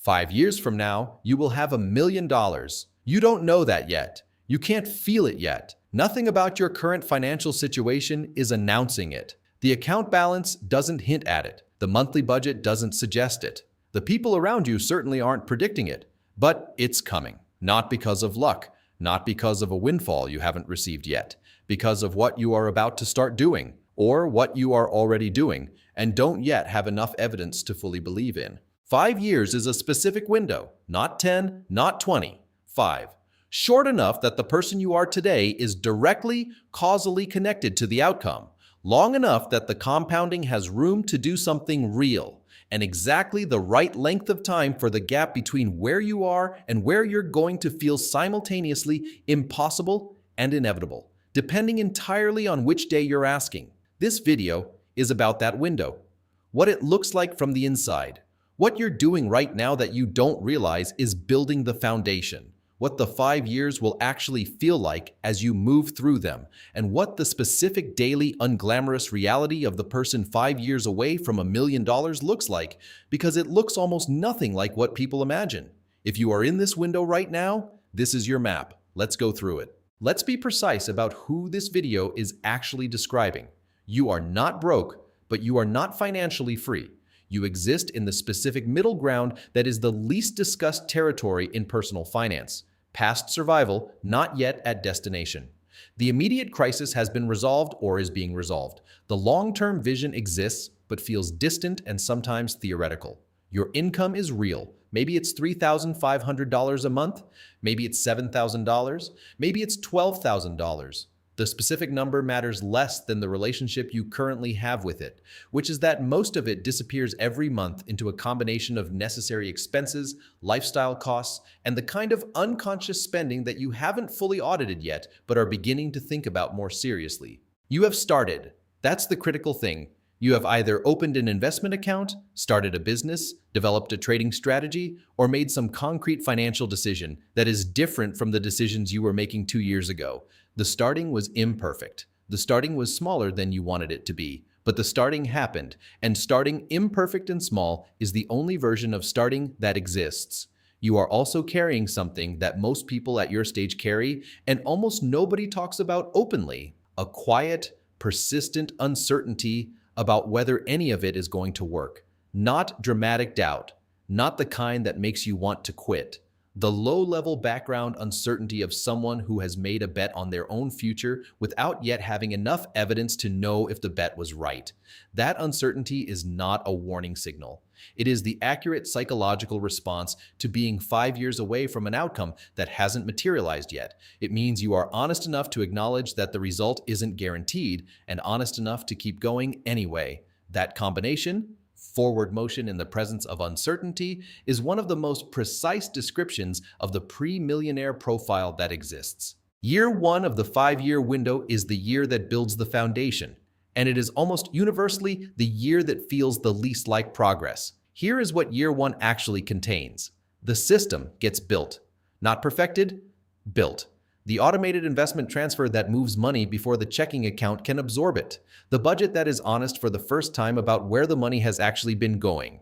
5 years from now, you will have $1 million. You don't know that yet. You can't feel it yet. Nothing about your current financial situation is announcing it. The account balance doesn't hint at it. The monthly budget doesn't suggest it. The people around you certainly aren't predicting it, but it's coming. Not because of luck, not because of a windfall you haven't received yet, because of what you are about to start doing, or what you are already doing and don't yet have enough evidence to fully believe in. 5 years is a specific window, not 10, not 20, 5. Short enough that the person you are today is directly, causally connected to the outcome. Long enough that the compounding has room to do something real, and exactly the right length of time for the gap between where you are and where you're going to feel simultaneously impossible and inevitable, depending entirely on which day you're asking. This video is about that window, what it looks like from the inside. What you're doing right now that you don't realize is building the foundation. What the 5 years will actually feel like as you move through them, and what the specific daily unglamorous reality of the person 5 years away from $1 million looks like, because it looks almost nothing like what people imagine. If you are in this window right now, this is your map. Let's go through it. Let's be precise about who this video is actually describing. You are not broke, but you are not financially free. You exist in the specific middle ground that is the least discussed territory in personal finance. Past survival, not yet at destination. The immediate crisis has been resolved or is being resolved. The long-term vision exists, but feels distant and sometimes theoretical. Your income is real. Maybe it's $3,500 a month. Maybe it's $7,000. Maybe it's $12,000. The specific number matters less than the relationship you currently have with it, which is that most of it disappears every month into a combination of necessary expenses, lifestyle costs, and the kind of unconscious spending that you haven't fully audited yet, but are beginning to think about more seriously. You have started. That's the critical thing. You have either opened an investment account, started a business, developed a trading strategy, or made some concrete financial decision that is different from the decisions you were making 2 years ago. The starting was imperfect. The starting was smaller than you wanted it to be, but the starting happened, and starting imperfect and small is the only version of starting that exists. You are also carrying something that most people at your stage carry, and almost nobody talks about openly: a quiet, persistent uncertainty about whether any of it is going to work. Not dramatic doubt, not the kind that makes you want to quit. The low-level background uncertainty of someone who has made a bet on their own future without yet having enough evidence to know if the bet was right. That uncertainty is not a warning signal. It is the accurate psychological response to being 5 years away from an outcome that hasn't materialized yet. It means you are honest enough to acknowledge that the result isn't guaranteed, and honest enough to keep going anyway. That combination, forward motion in the presence of uncertainty, is one of the most precise descriptions of the pre-millionaire profile that exists. Year 1 of the 5-year window is the year that builds the foundation, and it is almost universally the year that feels the least like progress. Here is what year 1 actually contains. The system gets built. Not perfected, built. The automated investment transfer that moves money before the checking account can absorb it. The budget that is honest for the first time about where the money has actually been going.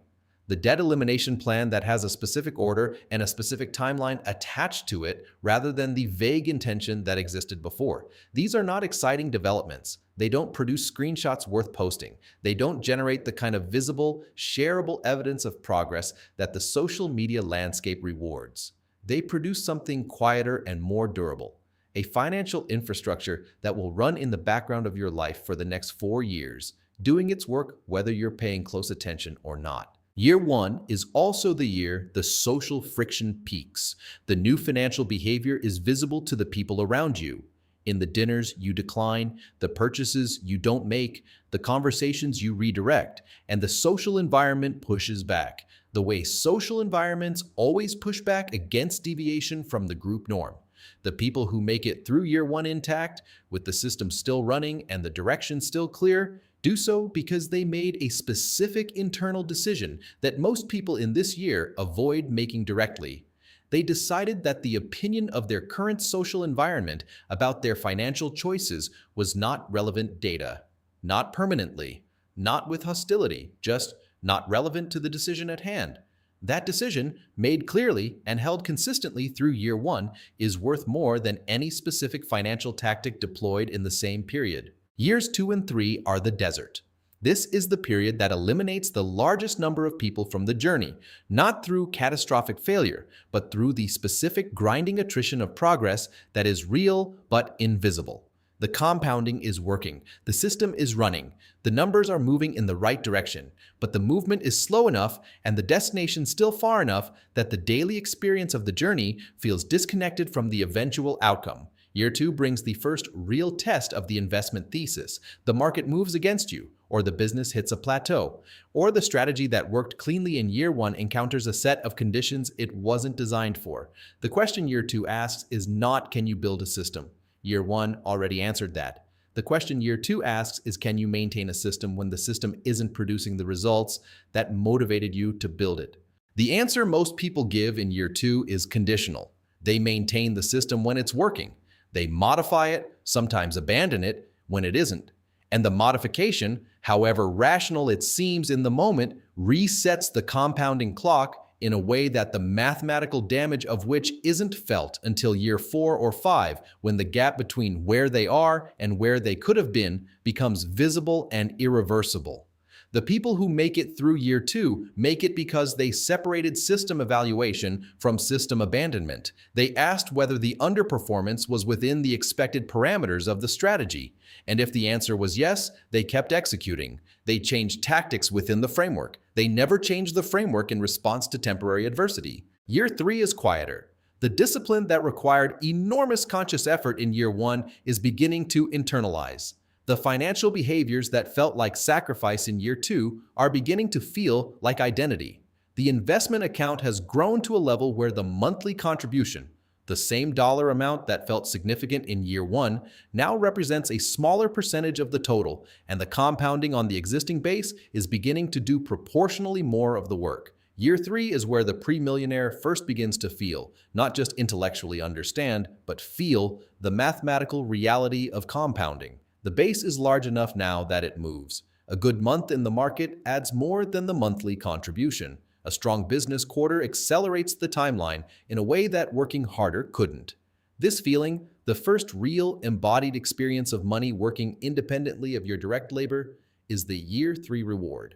The debt elimination plan that has a specific order and a specific timeline attached to it rather than the vague intention that existed before. These are not exciting developments. They don't produce screenshots worth posting. They don't generate the kind of visible, shareable evidence of progress that the social media landscape rewards. They produce something quieter and more durable, a financial infrastructure that will run in the background of your life for the next 4 years, doing its work whether you're paying close attention or not. Year 1 is also the year the social friction peaks. The new financial behavior is visible to the people around you. In the dinners you decline, the purchases you don't make, the conversations you redirect, and the social environment pushes back. The way social environments always push back against deviation from the group norm. The people who make it through year 1 intact, with the system still running and the direction still clear, do so because they made a specific internal decision that most people in this year avoid making directly. They decided that the opinion of their current social environment about their financial choices was not relevant data. Not permanently, not with hostility, just not relevant to the decision at hand. That decision, made clearly and held consistently through year 1, is worth more than any specific financial tactic deployed in the same period. Years 2 and 3 are the desert. This is the period that eliminates the largest number of people from the journey, not through catastrophic failure, but through the specific grinding attrition of progress that is real but invisible. The compounding is working, the system is running, the numbers are moving in the right direction, but the movement is slow enough and the destination still far enough that the daily experience of the journey feels disconnected from the eventual outcome. Year 2 brings the first real test of the investment thesis. The market moves against you, or the business hits a plateau, or the strategy that worked cleanly in year 1 encounters a set of conditions it wasn't designed for. The question year 2 asks is not, can you build a system? Year 1 already answered that. The question year 2 asks is, can you maintain a system when the system isn't producing the results that motivated you to build it? The answer most people give in year 2 is conditional. They maintain the system when it's working. They modify it, sometimes abandon it when it isn't. And the modification, however rational it seems in the moment, resets the compounding clock in a way that the mathematical damage of which isn't felt until year 4 or 5, when the gap between where they are and where they could have been becomes visible and irreversible. The people who make it through year 2 make it because they separated system evaluation from system abandonment. They asked whether the underperformance was within the expected parameters of the strategy. And if the answer was yes, they kept executing. They changed tactics within the framework. They never changed the framework in response to temporary adversity. Year 3 is quieter. The discipline that required enormous conscious effort in year 1 is beginning to internalize. The financial behaviors that felt like sacrifice in year 2 are beginning to feel like identity. The investment account has grown to a level where the monthly contribution, the same dollar amount that felt significant in year 1, now represents a smaller percentage of the total, and the compounding on the existing base is beginning to do proportionally more of the work. Year 3 is where the pre-millionaire first begins to feel, not just intellectually understand, but feel the mathematical reality of compounding. The base is large enough now that it moves. A good month in the market adds more than the monthly contribution. A strong business quarter accelerates the timeline in a way that working harder couldn't. This feeling, the first real embodied experience of money working independently of your direct labor, is the year 3 reward.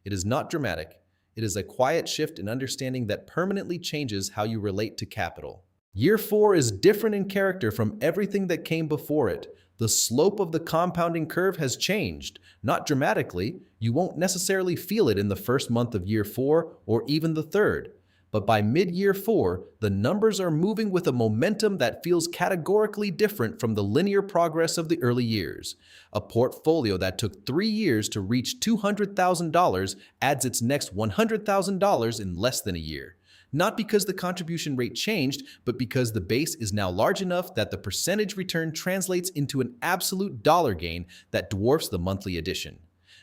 It is not dramatic. It is a quiet shift in understanding that permanently changes how you relate to capital. Year 4 is different in character from everything that came before it. The slope of the compounding curve has changed, not dramatically. You won't necessarily feel it in the first month of year 4 or even the third. But by mid-year 4, the numbers are moving with a momentum that feels categorically different from the linear progress of the early years. A portfolio that took 3 years to reach $200,000 adds its next $100,000 in less than a year. Not because the contribution rate changed, but because the base is now large enough that the percentage return translates into an absolute dollar gain that dwarfs the monthly addition.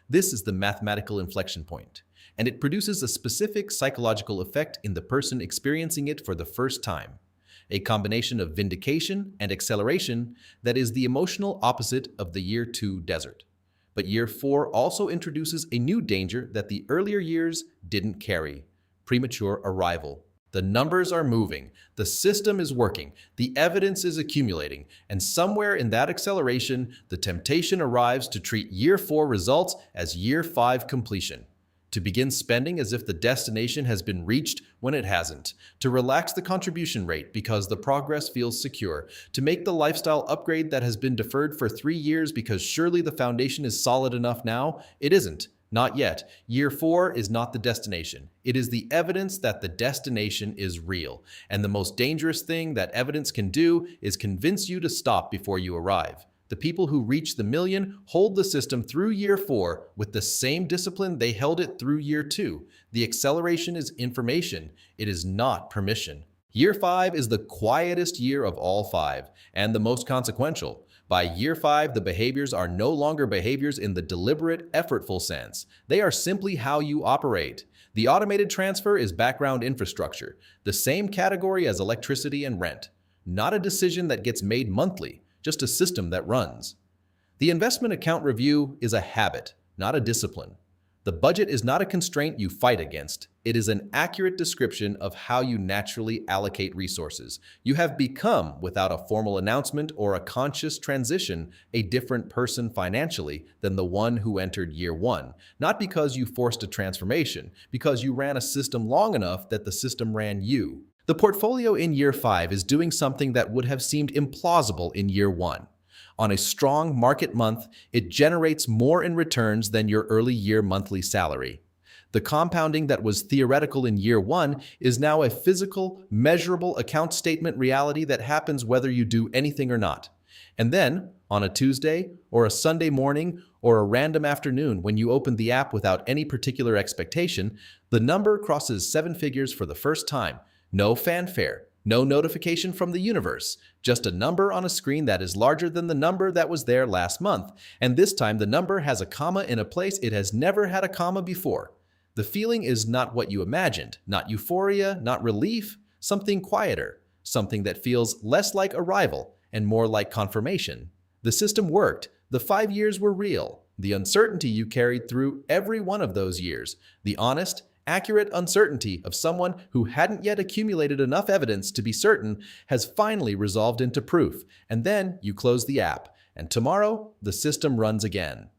This is the mathematical inflection point, and it produces a specific psychological effect in the person experiencing it for the first time. A combination of vindication and acceleration that is the emotional opposite of the year 2 desert. But year 4 also introduces a new danger that the earlier years didn't carry: premature arrival. The numbers are moving, the system is working, the evidence is accumulating, and somewhere in that acceleration, the temptation arrives to treat year 4 results as year 5 completion. To begin spending as if the destination has been reached when it hasn't, to relax the contribution rate because the progress feels secure, to make the lifestyle upgrade that has been deferred for 3 years because surely the foundation is solid enough now. It isn't. Not yet. Year 4 is not the destination. It is the evidence that the destination is real. And the most dangerous thing that evidence can do is convince you to stop before you arrive. The people who reach the million hold the system through year 4 with the same discipline they held it through year 2. The acceleration is information. It is not permission. Year 5 is the quietest year of all 5, and the most consequential. By year 5, the behaviors are no longer behaviors in the deliberate, effortful sense. They are simply how you operate. The automated transfer is background infrastructure, the same category as electricity and rent. Not a decision that gets made monthly, just a system that runs. The investment account review is a habit, not a discipline. The budget is not a constraint you fight against. It is an accurate description of how you naturally allocate resources. You have become, without a formal announcement or a conscious transition, a different person financially than the one who entered year one. Not because you forced a transformation, because you ran a system long enough that the system ran you. The portfolio in year 5 is doing something that would have seemed implausible in year 1. On a strong market month, it generates more in returns than your early year monthly salary. The compounding that was theoretical in year 1 is now a physical, measurable account statement reality that happens whether you do anything or not. And then, on a Tuesday, or a Sunday morning, or a random afternoon when you open the app without any particular expectation, the number crosses 7 figures for the first time. No fanfare. No notification from the universe, just a number on a screen that is larger than the number that was there last month, and this time the number has a comma in a place it has never had a comma before. The feeling is not what you imagined, not euphoria, not relief, something quieter, something that feels less like arrival and more like confirmation. The system worked, the 5 years were real, the uncertainty you carried through every one of those years, the honest, accurate uncertainty of someone who hadn't yet accumulated enough evidence to be certain has finally resolved into proof, and then you close the app, and tomorrow the system runs again.